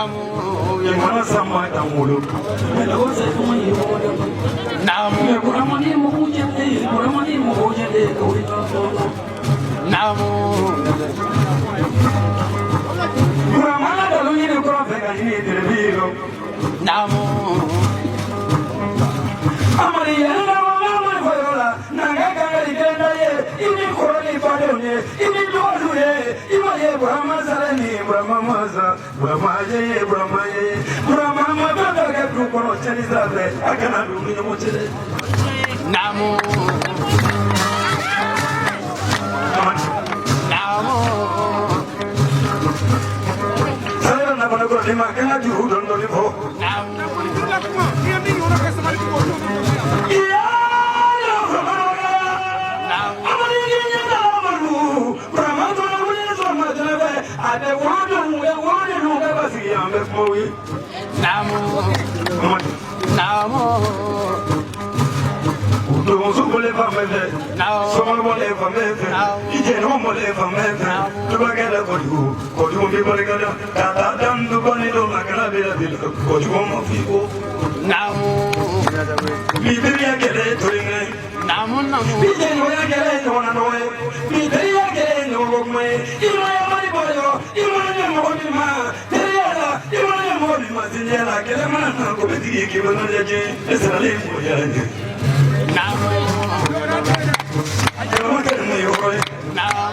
Namu. Imana sama tamulu. Namu. Namu. Kuramana dalu yini kurafeka yini televiro. Namu. Amari yana mama foyola. Nanga kanga ikenda ye. Ini kurani padone. Ini dodu ye. Ima ye Brahma salani. Brahma maza. Brahma ye. Brahma ye. Brahma mabada ke kukono cheni zabe. Akana dumi no mochele. Namu. Namu. Saya na kono ko lima kanga ju don don ni ho. Namu. Namu. Namu. Don't mole fameve. Someone mole fameve. Ije no mole fameve. Tu bagala kodu. Kodu mi bagala. Tata dan du bani do magala bela bela. Kodu mo figo. Namu. Bibilia gele toringa. Namu namu. Bije no ya gele no na noe. Bibilia gele no gome. Imo ya mari boyo. Imo ya mo bi ma. Teriela. Imo ya mo bi ma. Tinyela gele ma na ko beti ki bana je. Esale mo ya je. Namu. Namu.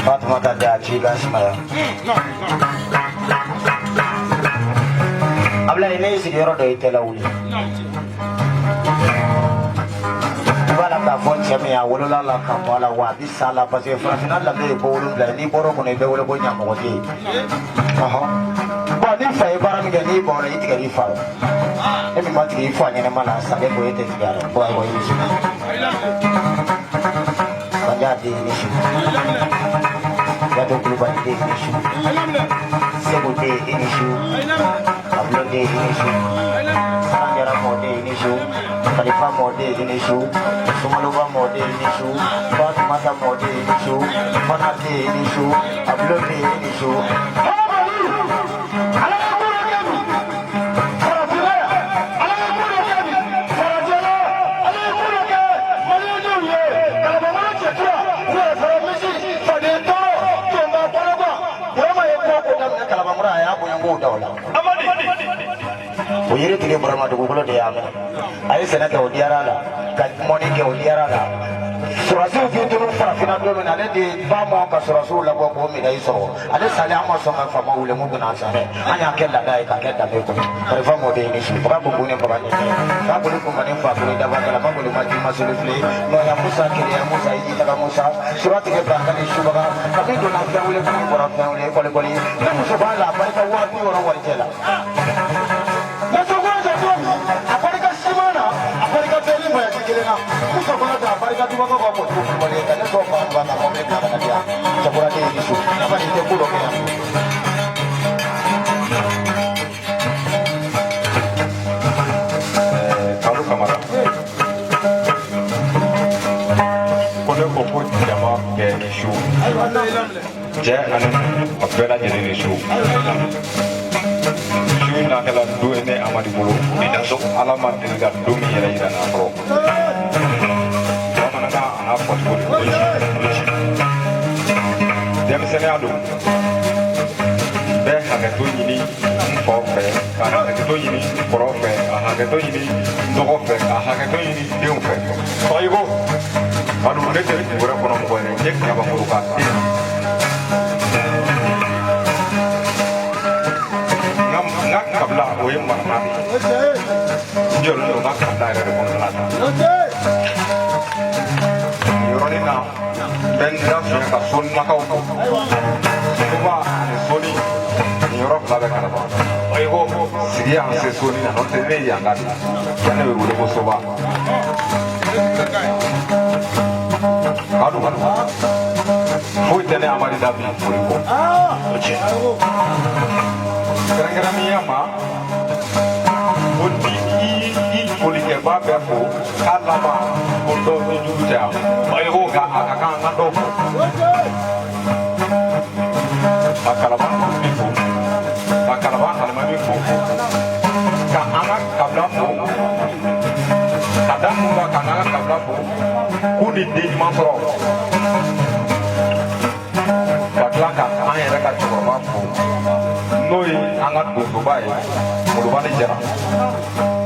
Fatma da chiga smaya. Habla ini sigero do itela uli. Wala ka fonche me ya wala la ka wala wa bisala parce que franchement la be bolu la ni boro ko ne be wala ko nyamo ko ti. Aha. Ba ni fa e bara mi ga ni boro iti ga ni fa. E mi ma ti fa nyane mana sa be ko ite ti ga ko ko yi. Jadi ini jatuh perubahan ini sebut ini upload ini sekarang mode ini Khalifa mode ini Sumaluba mode ini Fatimata mode ini Fanate ini upload ini b'o da o la o yiri tigɛ burama dugukolo de y'a mɛn a ye sɛnɛ kɛ o diyara la ka mɔni kɛ o diyara la surasiw k'i tolu farafinna don min na ale de ba mɔn ka surasiw labɔ k'o minɛ i sɔrɔ ale salen an ma sɔn ka faama wele mun bɛna san dɛ an y'a kɛ laada ye k'a kɛ danbe kɔnɔ marifa mɔ de ye ni su faga bugu ni faga ɲɛ k'a boli kunba ni fa boli daba kala ma boli ma ji ma seli fili nɔya musa keleya musa iji taga musa suratigɛ banka ni subaga kabi donna fɛn wele fɛn bɔra fɛn wele kɔlikɔli ne muso b'a la a barika 60 warijɛ la a barika siman na a barika bɛɛ ni mayaki kelen na muso fana ta a barika dubagaw b'a fɔ cogo kulubali ye ka ne tɔgɔ fan ba ka mɔbili bila ka na di yan cɛkuraden ye ni su nafa nin tɛ ko dɔ kɛ yan Kalo Kamara ko ne ko jama bɛɛ ni su cɛ ani a bɛɛ lajɛlen ni su su in n'a kɛla don ye ne Amadi bolo Ala ma deli ka don min yɛrɛ yira n na fɔlɔ bamanankan a n'a fɔcogo de o ci denmisɛnninya don bɛɛ hakɛto ɲini n faw fɛ ka hakɛto ɲini n kɔrɔw fɛ ka hakɛto ɲini n dɔgɔ fɛ ka hakɛto ɲini denw fɛ Fagayogo Fadu ne tɛ dugu wɛrɛ kɔnɔ mɔgɔ yɛrɛ n ye Kabakoro ka den n ka kabila o ye Marama de ye n jɔlen don n ka kabila yɛrɛ de kɔnɔna na nin yɔrɔnin na n bɛ n da fiɲɛ ka Soninakaw fɔ Sonuba ani Soni nin yɔrɔ fila bɛ Kalaban Fagayogo sigi y'an se Soni na n'o tɛ ne ye yan ka de yan ne bɛ wele ko Soba Fadu foyi tɛ ne Amadi da bi foli kɔ o tiɲɛ kɛrɛnkɛrɛnnenya ma ko ni i folikɛba bɛɛ fo k'a laban ko dɔw ni jugu tɛ yan Fagayogo nka a ka kan an ka dɔw fo ka Kalaban ni fo ka Kalaban alimami fo ka an ka kabila fo ka da mun kan ka an ka kabila fo k'u ni den ɲuman sɔrɔ ka tila ka an yɛrɛ ka cɛkɔrɔba fo n'o ye an ka donsoba ye Molobali Jara